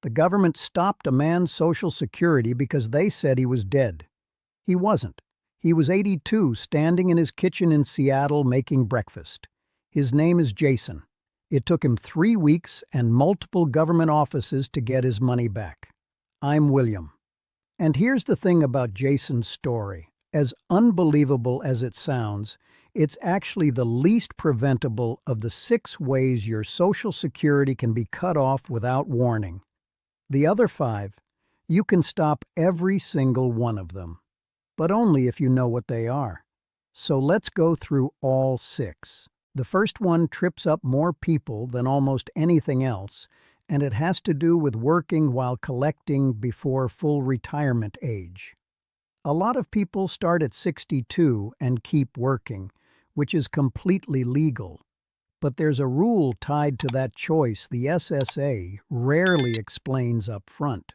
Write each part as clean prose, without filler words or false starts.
The government stopped a man's Social Security because they said he was dead. He wasn't. He was 82, standing in his kitchen in Seattle making breakfast. His name is Jason. It took him 3 weeks and multiple government offices to get his money back. I'm William. And here's the thing about Jason's story. As unbelievable as it sounds, it's actually the least preventable of the 6 ways your Social Security can be cut off without warning. The other 5, you can stop every single one of them, but only if you know what they are. So let's go through all 6. The first one trips up more people than almost anything else, and it has to do with working while collecting before full retirement age. A lot of people start at 62 and keep working, which is completely legal. But there's a rule tied to that choice the SSA rarely explains up front.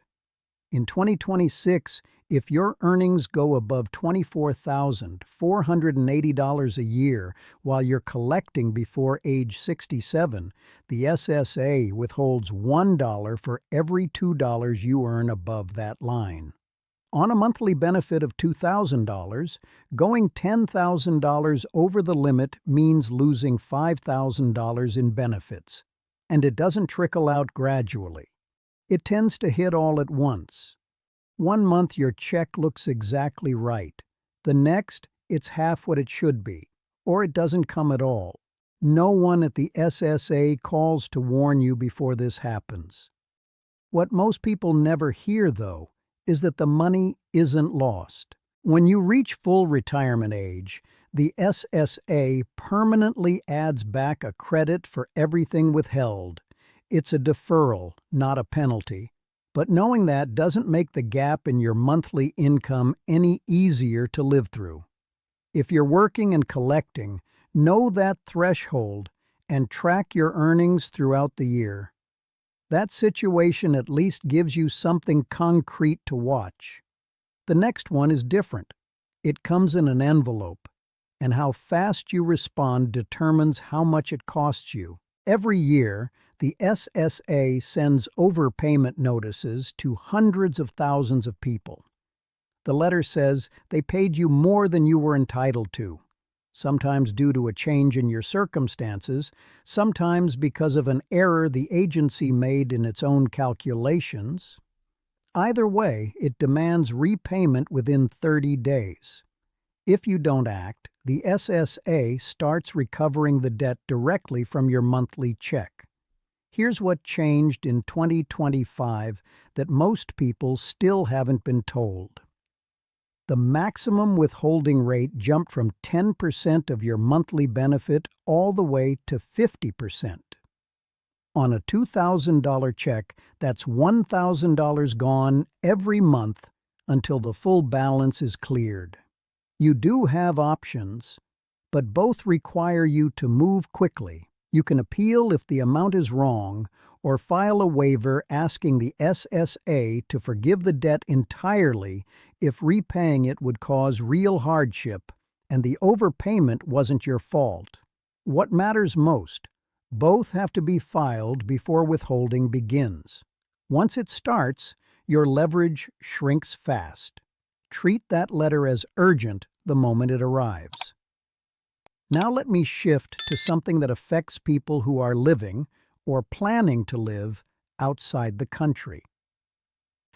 In 2026, if your earnings go above $24,480 a year while you're collecting before age 67, the SSA withholds $1 for every $2 you earn above that line. On a monthly benefit of $2,000, going $10,000 over the limit means losing $5,000 in benefits, and it doesn't trickle out gradually. It tends to hit all at once. One month your check looks exactly right. The next, it's half what it should be, or it doesn't come at all. No one at the SSA calls to warn you before this happens. What most people never hear, though, is that the money isn't lost. When you reach full retirement age, the SSA permanently adds back a credit for everything withheld. It's a deferral, not a penalty. But knowing that doesn't make the gap in your monthly income any easier to live through. If you're working and collecting, know that threshold and track your earnings throughout the year. That situation at least gives you something concrete to watch. The next one is different. It comes in an envelope, and how fast you respond determines how much it costs you. Every year, the SSA sends overpayment notices to hundreds of thousands of people. The letter says they paid you more than you were entitled to, sometimes due to a change in your circumstances, sometimes because of an error the agency made in its own calculations. Either way, it demands repayment within 30 days. If you don't act, the SSA starts recovering the debt directly from your monthly check. Here's what changed in 2025 that most people still haven't been told. The maximum withholding rate jumped from 10% of your monthly benefit all the way to 50%. On a $2,000 check, that's $1,000 gone every month until the full balance is cleared. You do have options, but both require you to move quickly. You can appeal if the amount is wrong, or file a waiver asking the SSA to forgive the debt entirely if repaying it would cause real hardship and the overpayment wasn't your fault. What matters most? Both have to be filed before withholding begins. Once it starts, your leverage shrinks fast. Treat that letter as urgent the moment it arrives. Now let me shift to something that affects people who are living or planning to live outside the country.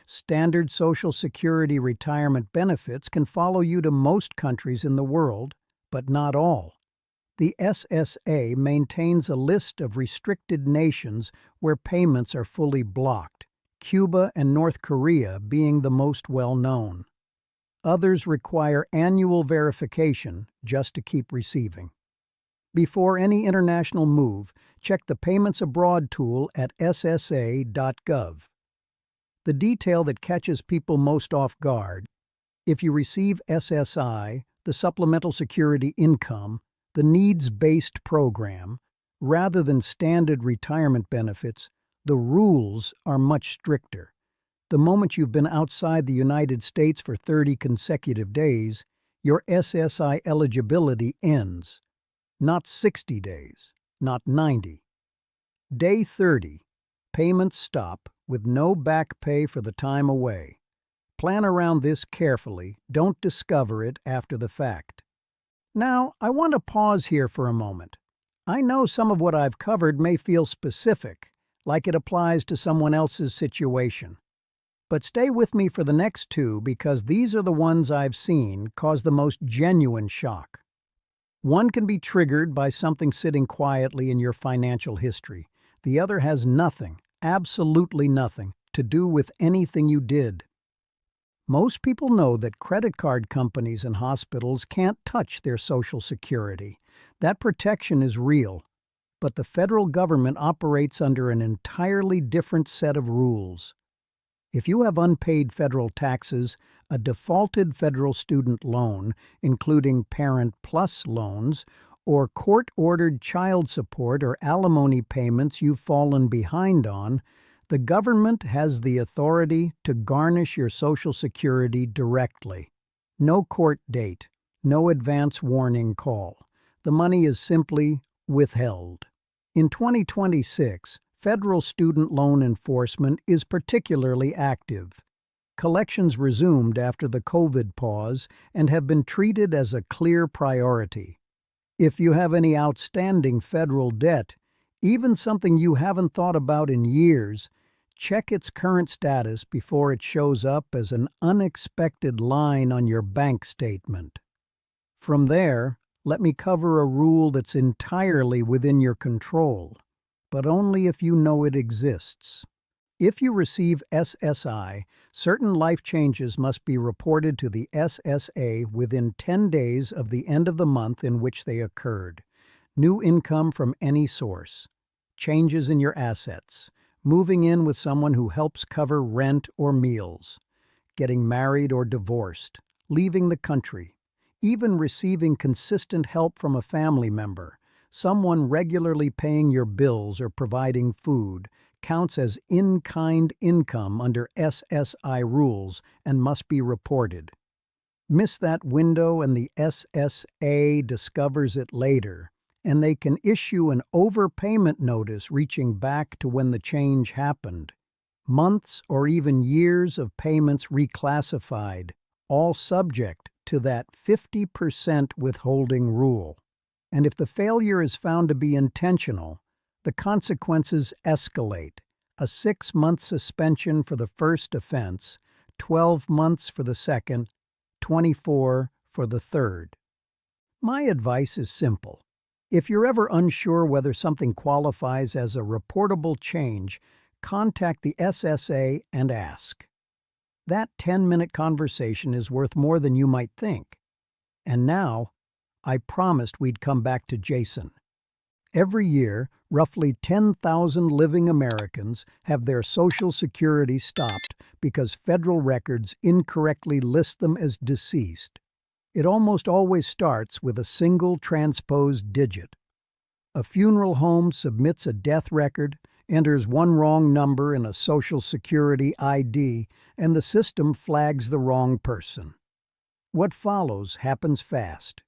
Standard Social Security retirement benefits can follow you to most countries in the world, but not all. The SSA maintains a list of restricted nations where payments are fully blocked, Cuba and North Korea being the most well-known. Others require annual verification just to keep receiving. Before any international move, check the Payments Abroad tool at ssa.gov. The detail that catches people most off guard: if you receive SSI, the Supplemental Security Income, the needs-based program, rather than standard retirement benefits, the rules are much stricter. The moment you've been outside the United States for 30 consecutive days, your SSI eligibility ends. Not 60 days, not 90. Day 30, payments stop, with no back pay for the time away. Plan around this carefully. Don't discover it after the fact. Now, I want to pause here for a moment. I know some of what I've covered may feel specific, like it applies to someone else's situation. But stay with me for the next two because these are the ones I've seen cause the most genuine shock. One can be triggered by something sitting quietly in your financial history. The other has nothing, absolutely nothing, to do with anything you did. Most people know that credit card companies and hospitals can't touch their Social Security. That protection is real, but the federal government operates under an entirely different set of rules. If you have unpaid federal taxes, a defaulted federal student loan, including Parent Plus loans, or court-ordered child support or alimony payments you've fallen behind on, the government has the authority to garnish your Social Security directly. No court date, no advance warning call. The money is simply withheld. In 2026, federal student loan enforcement is particularly active. Collections resumed after the COVID pause and have been treated as a clear priority. If you have any outstanding federal debt, even something you haven't thought about in years, check its current status before it shows up as an unexpected line on your bank statement. From there, let me cover a rule that's entirely within your control, but only if you know it exists. If you receive SSI, certain life changes must be reported to the SSA within 10 days of the end of the month in which they occurred. New income from any source, changes in your assets, moving in with someone who helps cover rent or meals, getting married or divorced, leaving the country, even receiving consistent help from a family member, someone regularly paying your bills or providing food, counts as in-kind income under SSI rules and must be reported. Miss that window and the SSA discovers it later, and they can issue an overpayment notice reaching back to when the change happened. Months or even years of payments reclassified, all subject to that 50% withholding rule. And if the failure is found to be intentional, the consequences escalate: a 6-month suspension for the first offense, 12 months for the second, 24 for the third. My advice is simple. If you're ever unsure whether something qualifies as a reportable change, contact the SSA and ask. That 10-minute conversation is worth more than you might think. And now, I promised we'd come back to Jason. Every year, roughly 10,000 living Americans have their Social Security stopped because federal records incorrectly list them as deceased. It almost always starts with a single transposed digit. A funeral home submits a death record, enters one wrong number in a Social Security ID, and the system flags the wrong person. What follows happens fast.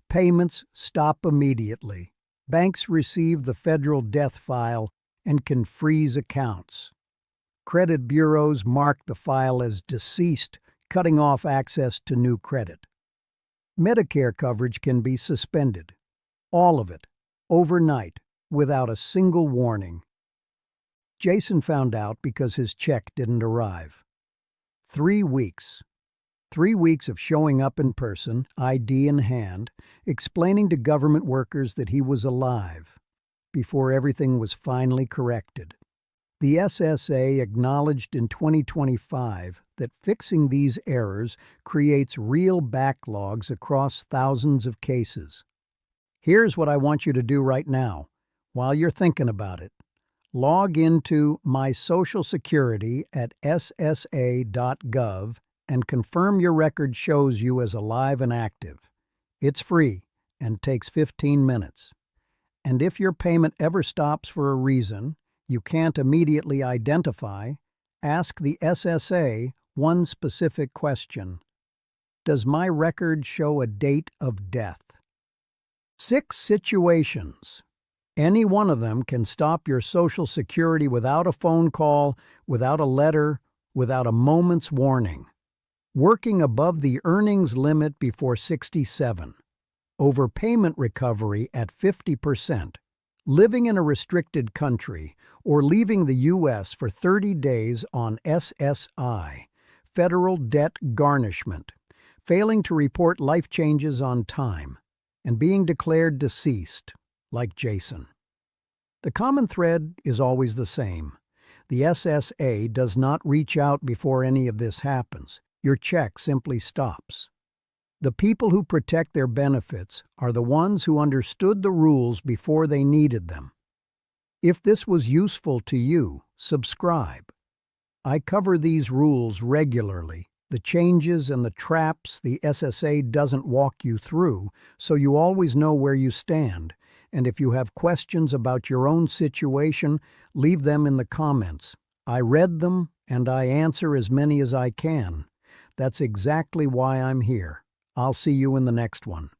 Payments stop immediately. Banks receive the federal death file and can freeze accounts. Credit bureaus mark the file as deceased, cutting off access to new credit. Medicare coverage can be suspended. All of it, overnight, without a single warning. Jason found out because his check didn't arrive. 3 weeks. 3 weeks of showing up in person, ID in hand, explaining to government workers that he was alive, before everything was finally corrected. The SSA acknowledged in 2025 that fixing these errors creates real backlogs across thousands of cases. Here's what I want you to do right now, while you're thinking about it. Log into My Social Security at ssa.gov and confirm your record shows you as alive and active. It's free and takes 15 minutes. And if your payment ever stops for a reason you can't immediately identify, ask the SSA one specific question. Does my record show a date of death? 6 situations. Any one of them can stop your Social Security without a phone call, without a letter, without a moment's warning. Working above the earnings limit before 67. Overpayment recovery at 50%. Living in a restricted country or leaving the U.S. for 30 days on SSI, federal debt garnishment, failing to report life changes on time, and being declared deceased, like Jason. The common thread is always the same. The SSA does not reach out before any of this happens. Your check simply stops. The people who protect their benefits are the ones who understood the rules before they needed them. If this was useful to you, subscribe. I cover these rules regularly, the changes and the traps the SSA doesn't walk you through, so you always know where you stand. And if you have questions about your own situation, leave them in the comments. I read them, and I answer as many as I can. That's exactly why I'm here. I'll see you in the next one.